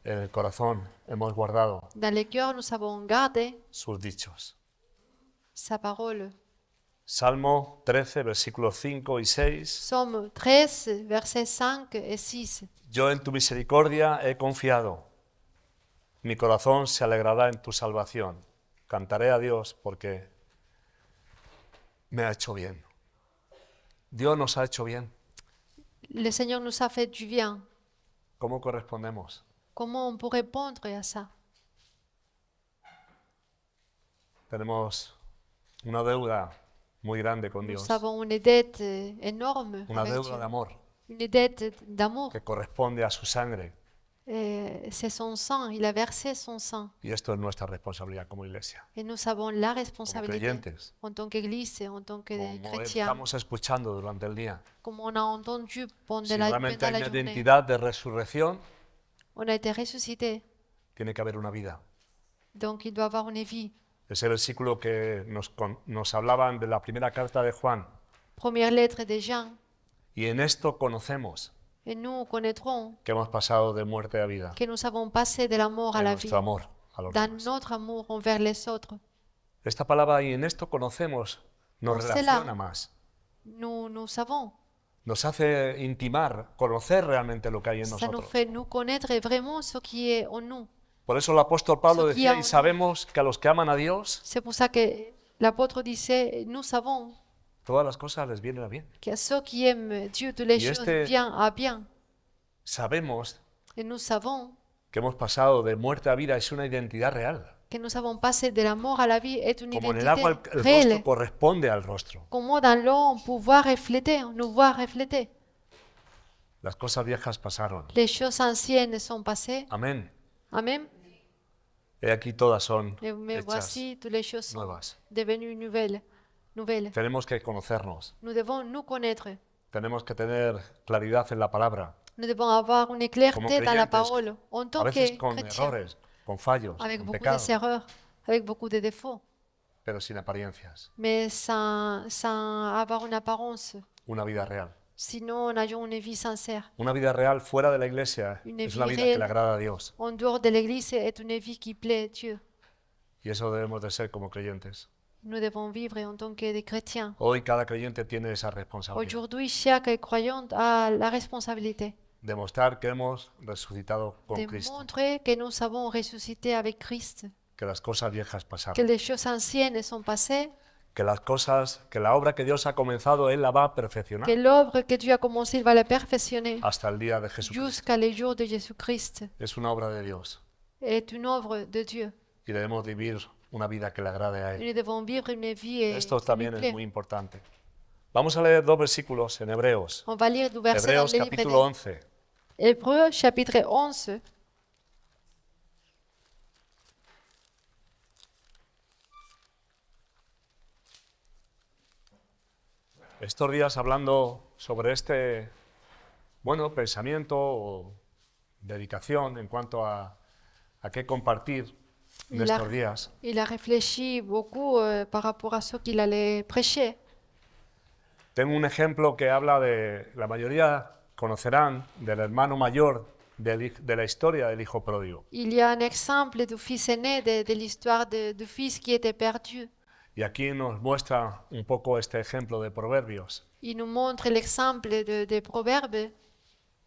En el corazón hemos guardado Dans le cœur, nous avons gardé sus dichos. sa parole. Salmo 13, versículos 5 y 6. Psaume 13, versets 5 et 6. Yo en tu misericordia he confiado. Mi corazón se alegrará en tu salvación. Cantaré a Dios porque me ha hecho bien. Dios nos ha hecho bien. Le Seigneur nous a fait du bien. ¿Cómo correspondemos? Comment on peut répondre à ça? Tenemos una deuda muy grande con Dios. Nous avons une dette énorme Una avec deuda Dieu. de amor Une dette d'amour. que corresponde a su sangre. C'est son sang, il a versé son sang. Y esto es nuestra responsabilidad como iglesia. Et nous avons la Como responsabilité creyentes. en tant qu'Église, en tant que Como chrétiens, estamos escuchando durante el día. comme on a entendu pendant Si la, realmente pendant hay la una journée. identidad de resurrección, On a été ressuscité, tiene que haber una vida. donc il doit avoir une vie. Ese versículo que nos hablaban de la primera carta de Juan. Première lettre de Jean. Y en esto conocemos Et nous connaîtrons que hemos pasado de muerte a vida, que nous avons passé de la mort à en la vie, nuestro amor a los dans demás. notre amour envers les autres. Esta palabra, y en esto conocemos, nos Por relaciona cela. más. Nous savons. Nos hace intimar, conocer realmente lo que hay en Ça nous nosotros. fait nous connaître vraiment ce qui est en nous. Por eso el apóstol Pablo Ce qui decía, a y un- sabemos que a los que aman a Dios, C'est pour ça que l'apôtre disait, nous savons todas las cosas les vienen a bien. qu'à ceux qui aiment Dieu, toutes les Y choses este- viennent à bien. Sabemos Et nous savons que hemos pasado de muerte a vida, es una identidad real. que nous avons passé de la mort à la vie est une Como en el identité agua el réelle. rostro corresponde al rostro. Comment dans l'eau on peut voir refléter, nous voir refléter. Las cosas viejas pasaron. Les choses anciennes sont passées. Amén. Amen. He aquí todas son Et mais hechas voici, toutes les choses sont nuevas. devenues nouvelles. Tenemos que conocernos. Nous devons nous connaître. Tenemos que tener claridad en la palabra. Nous devons avoir une clarté Como dans la creyentes, parole. En A tant veces que con chrétien, errores, con fallos, avec con beaucoup pecados, d'erreurs, avec beaucoup de défauts, pero sin apariencias. mais sans avoir une apparence. Una vida real. Sinon, nous ayons une vie sincère. Una vida real fuera de la iglesia Une es una vie vida que le réelle. agrada a Dios. En dehors de l'Église est une vie qui plaît à Dieu. Y eso debemos de ser como creyentes. Nous devons vivre en tant que des chrétiens. Hoy cada creyente tiene esa responsabilidad. Aujourd'hui, chaque croyant a la responsabilité Demostrar que hemos resucitado con de Cristo. montrer que nous avons ressuscité avec Christ, Que las cosas viejas que pasaron. les choses anciennes sont passées, Que las cosas, que la obra que Dios ha comenzado, Él la va a perfeccionar que l'œuvre que Dieu a commencée, il va la perfectionner hasta el día de Jesucristo. jusqu'à le jour de Jésus-Christ. Es una obra de Dios. Est une œuvre de Dieu. Y debemos vivir una vida que le agrade a Él. Nous devons vivre une vie Esto qui lui también es plaît. muy importante. Vamos a leer dos versículos en Hebreos. On va lire du verset dans Hebreos le livre capítulo 11. Hébreux, chapitre 11. Estos días hablando sobre este, pensamiento o dedicación en cuanto a qué compartir en Il a, estos días. il a réfléchi beaucoup par rapport à ce qu'il allait prêcher. Tengo un ejemplo que habla de, la mayoría conocerán, del hermano mayor de la historia del hijo pródigo. Il y a un exemple du fils aîné de l'histoire du fils qui était perdu. Y aquí nos muestra un poco este ejemplo de Proverbios, Il nous montre l'exemple des proverbes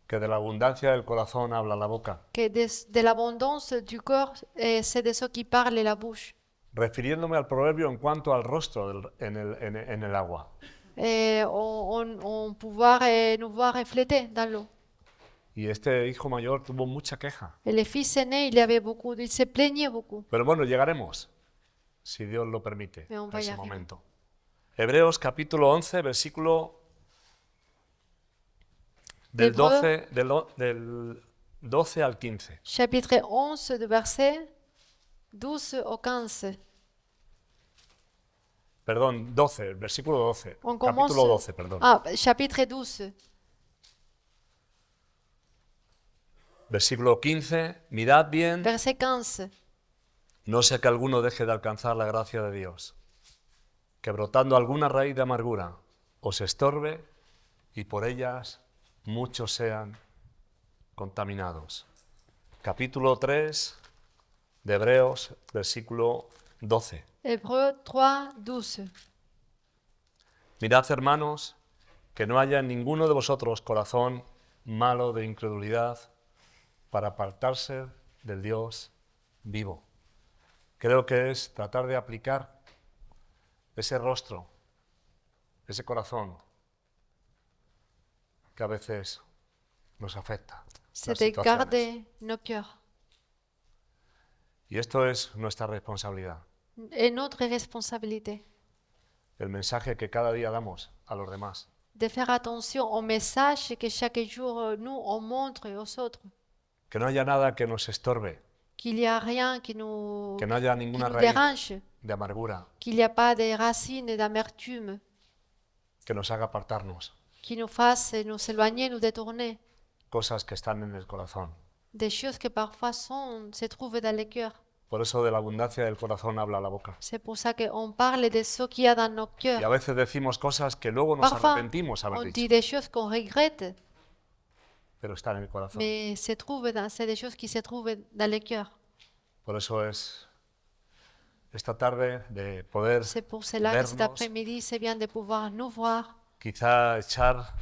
que de la abundancia del corazón habla la boca, que de l'abondance du corps, c'est de ce qui parle la bouche. refiriéndome al proverbio en cuanto al rostro en el agua. Et on pouvoir nous voir refléter dans l'eau. Y este hijo mayor tuvo mucha queja. Et le fils aîné, il se plaignait beaucoup. Pero bueno, llegaremos, si Dios lo permite, Mais on a va y ese arriver. momento. Hebreos capítulo 11, versículo del Hébreux. 12, del 12 al 15. Chapitre 11, du verset 12 au 15. Perdón, 12, el versículo 12. On commence. Capítulo 12, perdón. Ah, chapitre 12. Versículo 15. Mirad bien, Verset 15. no sea que alguno deje de alcanzar la gracia de Dios, que brotando alguna raíz de amargura os estorbe y por ellas muchos sean contaminados. Capítulo 3 de Hebreos, versículo 12. Hébreux 3, 12. Mirad, hermanos, que no haya en ninguno de vosotros corazón malo de incredulidad para apartarse del Dios vivo. Creo que es tratar de aplicar ese rostro, ese corazón que a veces nos afecta. C'est las de situaciones. garder nos cœurs. Y esto es nuestra responsabilidad, Et notre responsabilité el mensaje que cada día damos a los demás. de faire attention au message que chaque jour nous on montre aux autres. Que no haya nada que nos estorbe, Qu'il n'y a rien qui nous, que no haya qui ninguna nous raíz dérange. de amargura Qu'il n'y a pas de racines d'amertume que nos haga apartarnos, qui nous fassent nous éloigner, nous détourner. cosas que están en el corazón. Des choses que parfois se trouvent dans le cœur. Por eso de la abundancia del corazón habla la boca. C'est pour ça qu'on parle de ce qu'il y a dans nos Y a cœurs. veces decimos cosas que luego nos Parfois, arrepentimos haber on dicho, dit des choses qu'on regrette, pero están en el corazón. mais c'est des choses qui se trouvent dans le cœur. Por eso es esta tarde de poder C'est pour cela que cet vernos, après-midi, c'est bien de pouvoir nous voir, quizá echar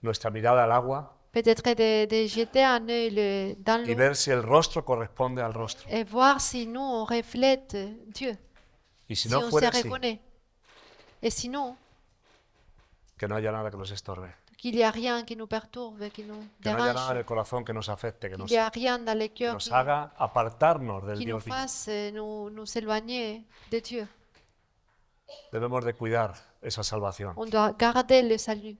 nuestra mirada al agua Peut-être de jeter un œil dans y l'eau ver si el rostro corresponde al rostro. et voir si nous, on reflète Dieu, Y si si no on se fuera así, reconnaît. Et sinon, que no haya nada que nos estorbe. qu'il n'y a rien qui nous perturbe, qui nous Que no haya nada en dérange, el corazón que nos afecte, que qu'il n'y a rien dans les cœurs nos haga apartarnos del qui nous Dios vivo. fasse nous éloigner de Dieu. Debemos de cuidar esa salvación. On doit garder le salut.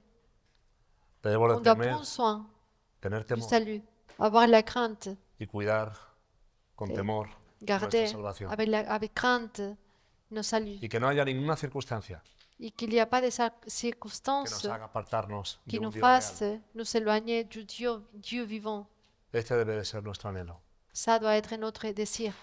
Debemos On de doit temer, prendre soin tener du temor salut, avoir la crainte, y cuidar con temor nuestra garder salvación. avec crainte nos saluts. Y que no haya ninguna circunstancia Et qu'il n'y a pas de que circonstances nos haga apartarnos qui de nous un Dios fassent real. nous éloigner du Dieu vivant. Este debe de ser nuestro anhelo. Ça doit être notre désir.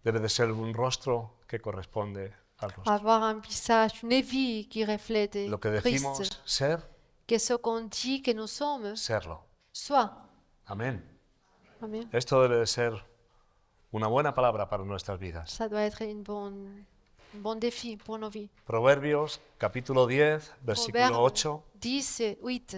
Debe de ser un rostro que corresponde al rostro. Avoir un visage, une vie qui reflète Lo que decimos Christ. ser, Que ce qu'on dit que nous sommes serlo. soit. Amén. Amen. Esto debe de ser una buena palabra para nuestras vidas. Ça doit être un bon défi pour nos vies. Proverbios capítulo 10, versículo Proverbes 8. 10 et 8.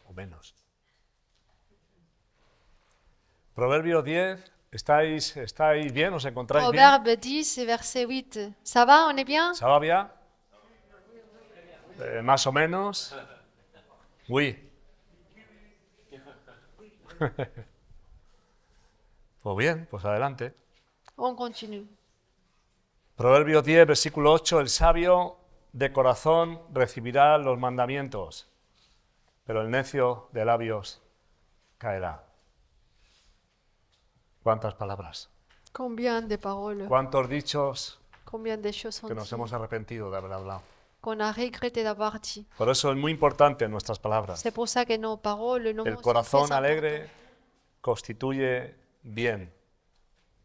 O menos. Proverbios 10, ¿estáis bien? ¿Os encontráis bien? Proverbe 10 et verset 8. Ça va, on est bien? ¿Se va bien? Más o menos. Oui. Pues bien, pues adelante. On continue. Proverbios 10, versículo 8, el sabio de corazón recibirá los mandamientos, pero el necio de labios caerá. ¿Cuántas palabras? Combien de paroles, ¿Cuántos dichos combien de choses sont que nos dites, hemos arrepentido de haber hablado? qu'on a regretté d'avoir dit. Por eso es muy importante nuestras palabras. C'est pour ça que nos paroles, nos El mots sont corazón très alegre constituye bien,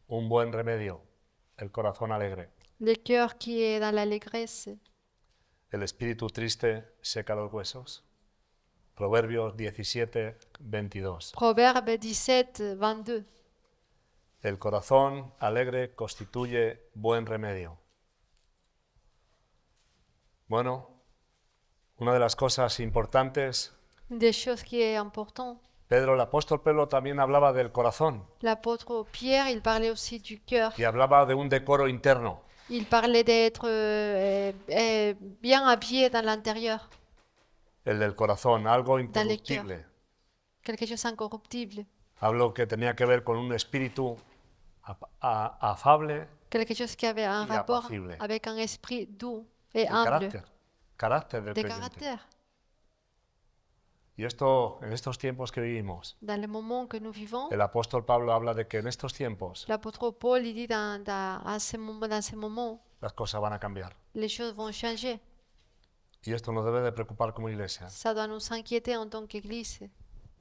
un buen remedio. El corazón alegre. Le cœur qui est dans l'allégresse, El espíritu triste seca los huesos. Proverbios 17, 22. Proverbe 17, 22. El corazón alegre constituye buen remedio. Bueno, una de las cosas importantes, Une des choses qui est importante, Pedro, el apóstol Pedro también hablaba del corazón l'apôtre Pierre, il parlait aussi du cœur. y hablaba de un decoro interno. Il parlait d'être bien habillé dans l'intérieur, El del corazón, algo Dans les incorruptible. quelque chose d'incorruptible, Hablo que tenía que ver con un espíritu afable quelque chose qui avait un Y rapport apacible. avec un esprit doux et y humble, carácter del de creyente. caractère. Y esto, en estos tiempos que vivimos, Dans le moment que nous vivons, el apóstol Pablo habla de que en estos tiempos l'apôtre Paul il dit dans ces moments, las cosas van a cambiar. les choses vont changer. Y esto nos debe de preocupar como iglesia. Ça doit nous inquiéter en tant qu'Église.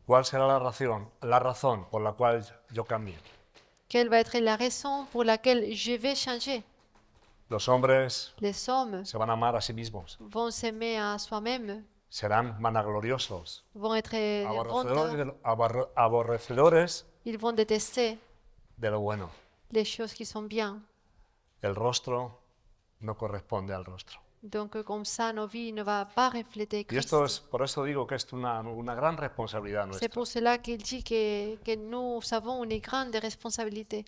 ¿Cuál será la razón por la cual yo cambie? Quelle va être la raison pour laquelle je vais changer? Los hombres Les hommes se van a amar a sí mismos, vont s'aimer à soi-même, serán vanagloriosos, vont être aborrecedores honteux, aborrecedores ils vont détester de lo bueno. les choses qui sont bien. El rostro no corresponde al rostro. Donc comme ça, nos vies ne vont pas refléter Y Christ. esto es, por eso digo que es una gran responsabilidad C'est nuestra. pour cela qu'il dit que nous avons une grande responsabilité.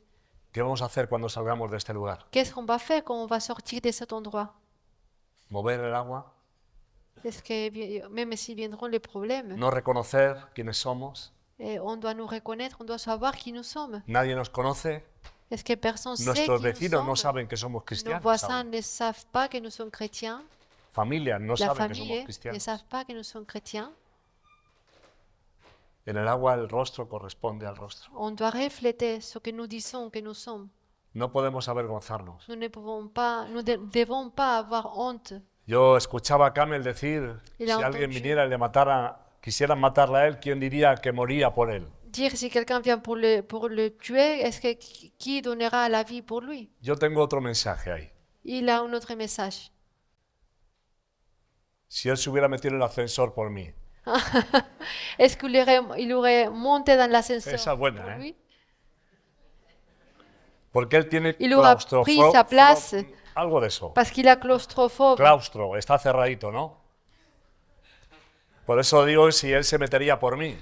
¿Qué vamos a hacer cuando salgamos de este lugar? Qu'est-ce qu'on va faire quand on va sortir de cet endroit? ¿Mover el agua? Est-ce que même s'ils viendront les problèmes, ¿No reconocer quiénes somos? on doit nous reconnaître, on doit savoir qui nous sommes. ¿Nadie nos conoce? Est-ce que personne sait Nuestros qui nous vecinos no sommes? saben que somos Nos cristianos. voisins ¿saben? ne savent pas que nous sommes chrétiens. Familias no La saben que somos famille ne cristianos. savent pas que nous sommes chrétiens. En el agua el rostro corresponde al rostro. On doit refléter ce que nous disons que nous sommes. No podemos avergonzarnos. Nous ne devons pas avoir honte. Yo escuchaba a Camel decir, Y si la alguien entonces- viniera y le matara, quisieran matarla a él, ¿quién diría que moría por él? Dire si quelqu'un vient pour le tuer, est-ce que qui donnera la vie pour lui? Yo tengo otro mensaje ahí. Il a un autre message. Si él se hubiera metido en el ascensor por mí, Est-ce il aurait monté dans l'ascenseur Esa es buena, pour ¿eh? lui? Porque él tiene Il aura pris sa place algo de eso. parce qu'il a claustrophobe. Claustro, está cerradito, ¿no? Por eso digo si él se metería por mí.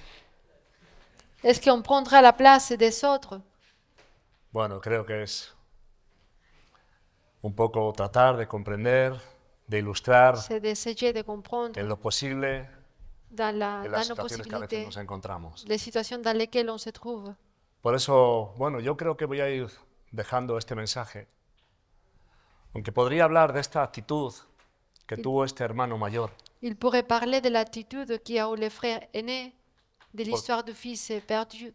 Est-ce qu'on prendra la place des autres? Bueno, creo que es un poco tratar de comprender, de ilustrar C'est d'essayer de comprendre en lo posible dans, en las dans nos situaciones que a veces possibilités nos encontramos. les situations dans lesquelles on se trouve. Por eso, bueno, yo creo que voy a ir dejando este mensaje, aunque podría hablar de esta actitud que tuvo este hermano mayor, Il pourrait parler de l'attitude qu'a eu le frère aîné, de l'histoire du fils perdu,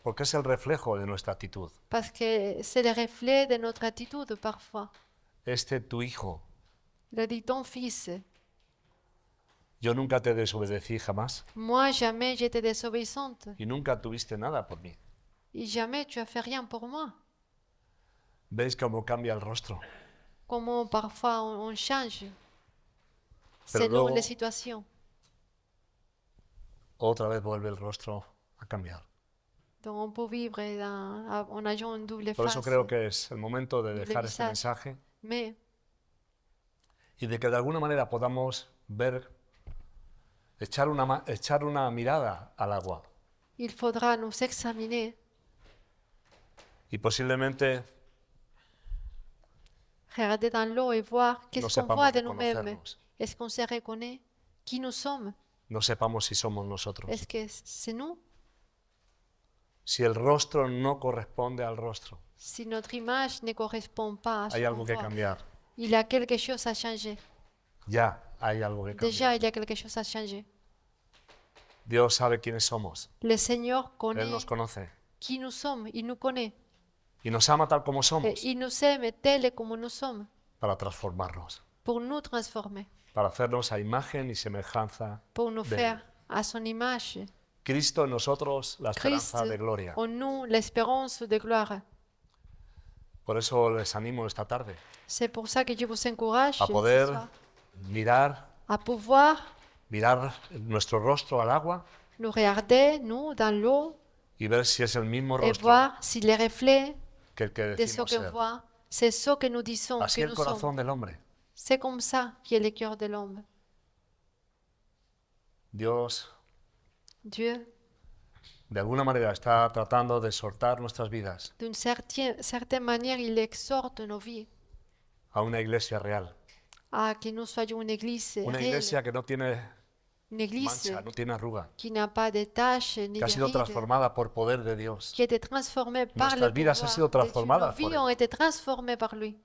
porque es el reflejo de nuestra actitud. parce que c'est le reflet de notre attitude parfois. Este tu hijo, Il a dit, ton fils, yo nunca te desobedecí jamás moi jamais j'étais désobéissante, y nunca tuviste nada por mí. et jamais tu as fait rien pour moi. ¿Veis cómo cambia el rostro? Comment parfois on change Pero selon luego- les situations. Otra vez vuelve el rostro a cambiar. Donc on peut vivre en ayant une double Por face. eso creo que es el momento de Doble dejar este visage. mensaje Mais y de que de alguna manera podamos ver, echar una mirada al agua il faudra nous examiner, y posiblemente regarder dans l'eau et voir qu'est-ce no qu'on sepamos voit de nous-mêmes. reconocernos, Est-ce qu'on se reconnaît qui nous sommes? no sepamos si somos nosotros. Est-ce que c'est nous? Si el rostro no corresponde al rostro, Si notre image ne correspond pas à ce hay qu'on algo que voit, cambiar. il y a quelque chose à changer. Ya hay algo que cambiar. Déjà, il y a quelque chose à changer. Dios sabe quiénes somos. Le Seigneur Él connaît nos conoce qui nous sommes, il nous connaît. y nos ama tal como Et somos il nous aime tel comme nous sommes para transformarnos, pour nous transformer, para hacernos a imagen y semejanza pour nous de faire Él. à son image. Cristo en nosotros, la Christ esperanza de gloria. en nous, l'espérance de gloire. Por eso les animo esta tarde C'est pour ça que je vous encourage a ce poder soir mirar à pouvoir nuestro rostro al agua nous regarder, nous, dans l'eau, y ver si es el mismo et rostro voir si les reflets que el que de ce decimos qu'on ser. voit, c'est ce que nous disons Así que el nous sommes. corazón del hombre. C'est comme ça qui est le cœur de l'homme. Dios, Dieu, de alguna manera, está tratando de exhortar nuestras vidas d'une certaine manière, il exhorte nos vies a una iglesia real. à que nous soyons une église Una réelle, iglesia que no tiene une église mancha, no tiene arruga, qui n'a pas de taches ni que ha de sido rides, transformada por poder de Dios. qui a été transformée par le Nuestras vidas han pouvoir sido de Dieu. transformadas Nos vies por él. ont été transformées par lui.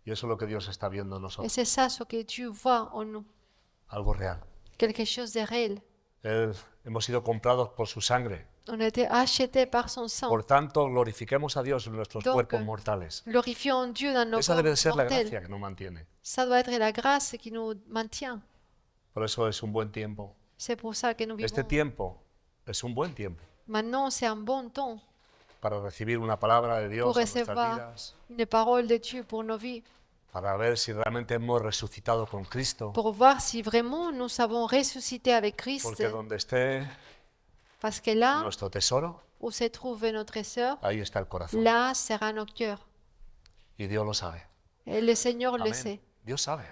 Y eso es lo que Dios está viendo en Et nosotros, c'est ça ce que Dieu voit en nous, algo real. quelque chose de réel. Hemos sido comprados por su sangre. On a été achetés par son sang. Por tanto, glorifiquemos a Dios en nuestros Donc, cuerpos mortales. Glorifions Dieu dans nos Esa corps debe de ser la mortels. gracia que nos mantiene. Ça doit être la grâce qui nous maintient. Por eso es un buen tiempo. C'est pour ça que nous vivons. Este tiempo es un buen tiempo Maintenant, c'est un bon temps para recibir una palabra de Dios pour en nuestras recevoir vidas, une parole de Dieu pour nos vies, para ver si realmente hemos resucitado con Cristo, pour voir si vraiment nous avons ressuscité avec Christ. porque donde esté Parce que là nuestro tesoro, où se trouve notre sœur, ahí está el corazón. là sera notre cœur. Y Dios lo sabe. Et le Seigneur le Amén. sait. Dios sabe.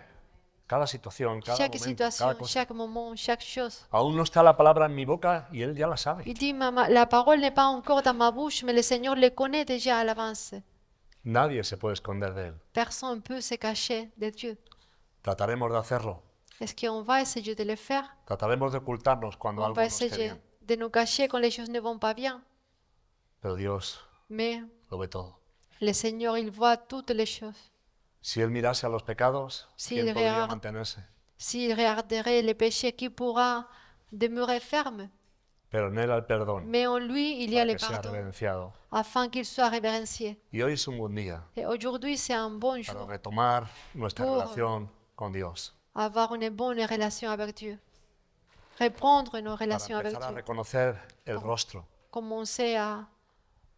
Cada situación, cada Chaque momento, situation, cada cosa. chaque moment, chaque chose. Aún no está la palabra en mi boca y Él ya la sabe. Il dit, la parole n'est pas encore dans ma bouche, mais le Seigneur le connaît déjà à l'avance. Nadie se puede esconder de Él. Personne ne peut se cacher de Dieu. Trataremos de hacerlo. Est-ce qu'on va essayer de le faire? Trataremos de ocultarnos cuando On algo va no esté essayer bien. de nous cacher quand les choses ne vont pas bien. Pero Dios Mais lo ve todo. le Seigneur, il voit toutes les choses. Si Él mirase a los pecados, Si ¿quién Él podría regarde- mantenerse? S'il regarderait les péchés, qui pourra demeurer ferme? Pero en Él hay perdón, Mais en lui, il y a para le que sea pardon, reverenciado. afin qu'il soit révérencié. Y hoy es un buen día Et aujourd'hui, c'est un bon para jour, retomar nuestra Por- relación con Dios. avoir une bonne relation avec Dieu. Reprendre nos Para relations avec empezar a Dieu. reconocer el rostro. Commencer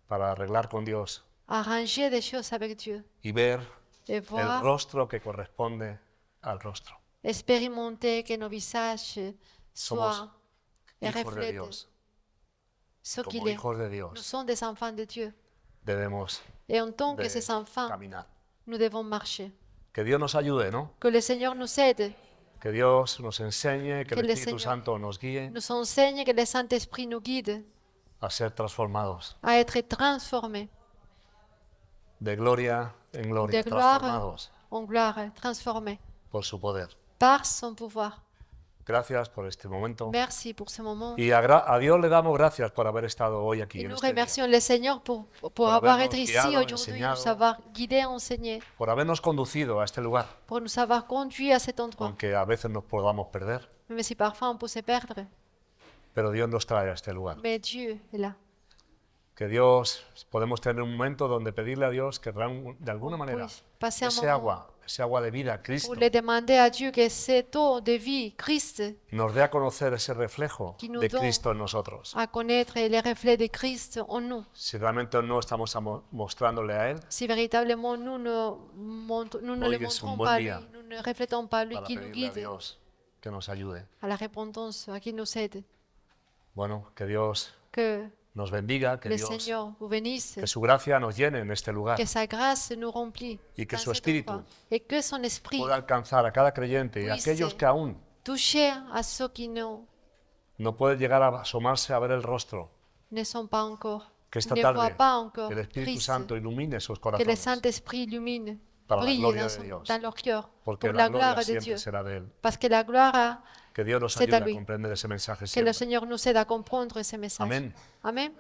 Para arreglar con Dios. à arranger des choses avec Dieu. Y ver Et el voir, rostro que corresponde al rostro. expérimenter que nos visages soit Somos et hijos de reflète Dios. ce qu'il Como est. hijos de Nous Dios sommes des enfants de Dieu. debemos Et en tant que de ces enfants, caminar. nous devons marcher. Que Dios nos ayude, ¿no? Que le Seigneur nous aide, Que Dios nos enseñe, que Que el el Espíritu Señor Santo nos guíe nous enseigne, que le Saint-Esprit nous guide a ser transformados. à être transformés, De gloria en gloria. de gloire Transformados en gloire, transformés por su poder. par son pouvoir. Gracias por este momento. Merci pour ce moment. Y a Dios le damos gracias por haber estado hoy aquí. Et en nous este día. remercions le Seigneur pour avoir habernos été ici guiado, aujourd'hui, enseñado. nous avoir guidés, enseignés, Por habernos conducido a este lugar. pour nous avoir conduits à cet endroit. Aunque a veces nos podamos perder. Même si parfois on peut se perdre, Pero Dios nos trae a este lugar. mais Dieu est là. Que Dios, podemos tener un momento donde pedirle a Dios que de alguna manera Pues, pasé un ese agua de vida, Cristo, Pour le demander à Dieu que cette eau de vie, Christ, nos dé a conocer ese reflejo Qui nous de donne Cristo en nosotros. à connaître les reflets de Christ en nous. Si realmente no estamos mostrándole a Él, Si véritablement nous ne Hoy le es un montrons buen pas día lui, nous ne reflétons pas lui para qui nous pedirle a guide Dios que nos ayude. à la repentance, à qui nous aide. Bueno, que Dios Que nos bendiga, que le Dios, Seigneur vous bénisse, que su gracia nos llene en este lugar que sa grâce nous remplit y que dans su cet espíritu endroit. Et que son esprit pueda alcanzar a cada creyente y a Puisse aquellos que aún touche à ceux qui no pueden llegar a asomarse a ver el rostro. ne sont pas encore, Que esta ne voient tarde pas encore que el Espíritu Christ, Santo ilumine sus que le corazones, Saint-Esprit illumine, Para la brille gloria dans, de son- Dios. dans leur cœur, porque pour la la gloria gloire de siempre Dieu. será de Él. Parce que la gloire, Que Dios nos C'est à ayude a lui. comprender ese mensaje que le siempre. Seigneur nous aide à comprendre ces messages. Amén. Amen.